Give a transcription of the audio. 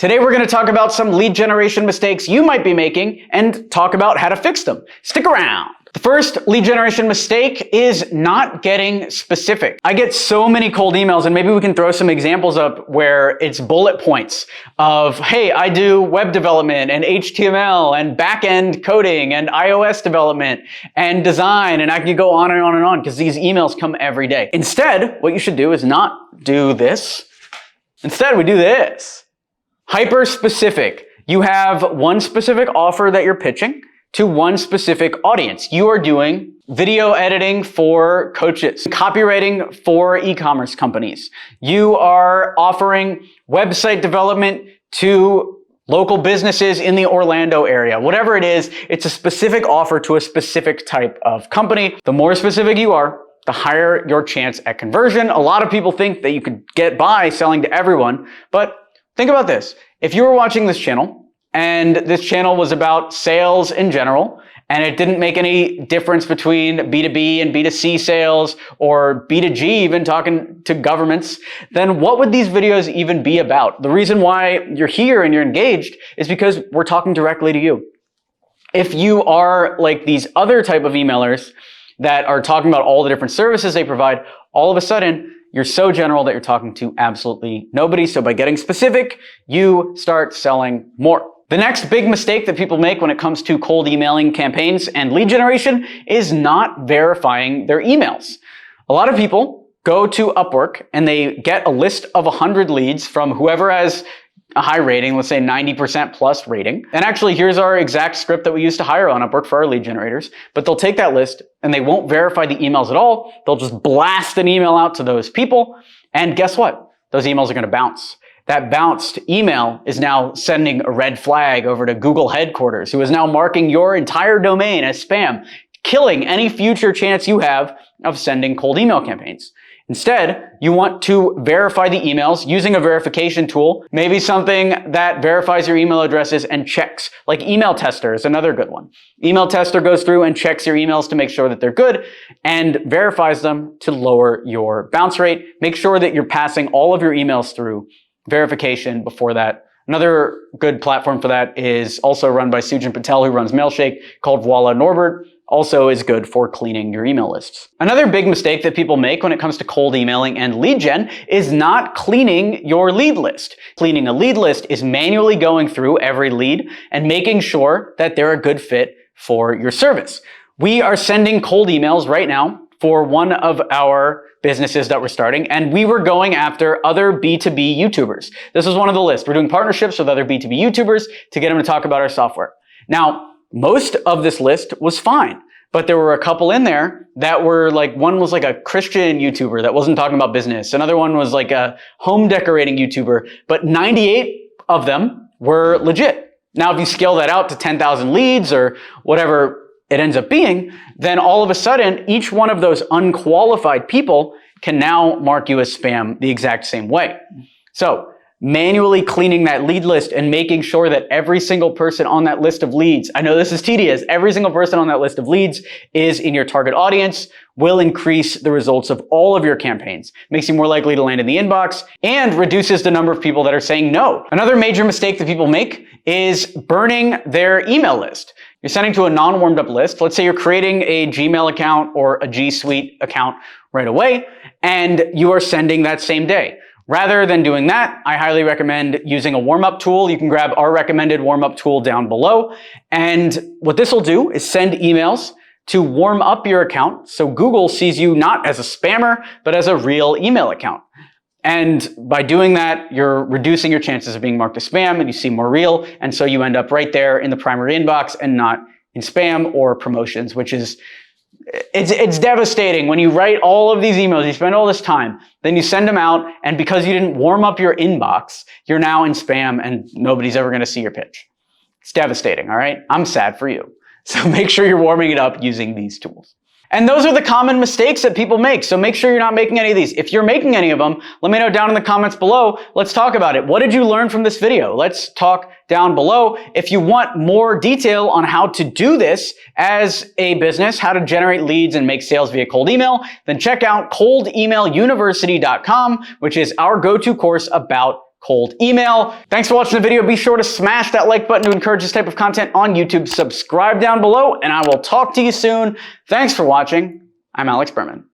Today we're going to talk about some lead generation mistakes you might be making and talk about how to fix them. Stick around. The first lead generation mistake is not getting specific. I get so many cold emails, and maybe we can throw some examples up where it's bullet points of, hey, I do web development and HTML and back-end coding and iOS development and design, and I can go on and on and on because these emails come every day. Instead, what you should do is not do this. Instead, we do this. Hyper specific. You have one specific offer that you're pitching to one specific audience. You are doing video editing for coaches, copywriting for e-commerce companies. You are offering website development to local businesses in the Orlando area. Whatever it is, it's a specific offer to a specific type of company. The more specific you are, the higher your chance at conversion. A lot of people think that you could get by selling to everyone, but think about this. If you were watching this channel, and this channel was about sales in general, and it didn't make any difference between B2B and B2C sales, or B2G even talking to governments, then what would these videos even be about? The reason why you're here and you're engaged is because we're talking directly to you. If you are like these other type of emailers that are talking about all the different services they provide, all of a sudden, you're so general that you're talking to absolutely nobody. So by getting specific, you start selling more. The next big mistake that people make when it comes to cold emailing campaigns and lead generation is not verifying their emails. A lot of people go to Upwork and they get a list of 100 leads from whoever has a high rating, let's say 90% plus rating. And actually, here's our exact script that we used to hire on Upwork for our lead generators. But they'll take that list and they won't verify the emails at all. They'll just blast an email out to those people. And guess what? Those emails are going to bounce. That bounced email is now sending a red flag over to Google headquarters, who is now marking your entire domain as spam, killing any future chance you have of sending cold email campaigns. Instead, you want to verify the emails using a verification tool, maybe something that verifies your email addresses and checks, like Email Tester is another good one. Email Tester goes through and checks your emails to make sure that they're good and verifies them to lower your bounce rate. Make sure that you're passing all of your emails through verification before that. Another good platform for that is also run by Sujan Patel, who runs Mailshake, called Voila Norbert. Also is good for cleaning your email lists. Another big mistake that people make when it comes to cold emailing and lead gen is not cleaning your lead list. Cleaning a lead list is manually going through every lead and making sure that they're a good fit for your service. We are sending cold emails right now for one of our businesses that we're starting, and we were going after other B2B YouTubers. This is one of the lists. We're doing partnerships with other B2B YouTubers to get them to talk about our software. Now, most of this list was fine, but there were a couple in there that were like, one was like a Christian YouTuber that wasn't talking about business. Another one was like a home decorating YouTuber, but 98 of them were legit. Now, if you scale that out to 10,000 leads or whatever it ends up being, then all of a sudden, each one of those unqualified people can now mark you as spam the exact same way. So manually cleaning that lead list and making sure that every single person on that list of leads, I know this is tedious, every single person on that list of leads is in your target audience, will increase the results of all of your campaigns, makes you more likely to land in the inbox, and reduces the number of people that are saying no. Another major mistake that people make is burning their email list. You're sending to a non-warmed up list. Let's say you're creating a Gmail account or a G Suite account right away, and you are sending that same day. Rather than doing that, I highly recommend using a warm-up tool. You can grab our recommended warm-up tool down below. And what this will do is send emails to warm up your account so Google sees you not as a spammer, but as a real email account. And by doing that, you're reducing your chances of being marked as spam and you seem more real. And so you end up right there in the primary inbox and not in spam or promotions, which is, it's devastating when you write all of these emails, you spend all this time, then you send them out, and because you didn't warm up your inbox, you're now in spam and nobody's ever going to see your pitch. It's devastating, all right? I'm sad for you. So make sure you're warming it up using these tools. And those are the common mistakes that people make. So make sure you're not making any of these. If you're making any of them, let me know down in the comments below. Let's talk about it. What did you learn from this video? Let's talk down below. If you want more detail on how to do this as a business, how to generate leads and make sales via cold email, then check out coldemailuniversity.com, which is our go-to course about cold email. Thanks for watching the video. Be sure to smash that like button to encourage this type of content on YouTube. Subscribe down below, and I will talk to you soon. Thanks for watching. I'm Alex Berman.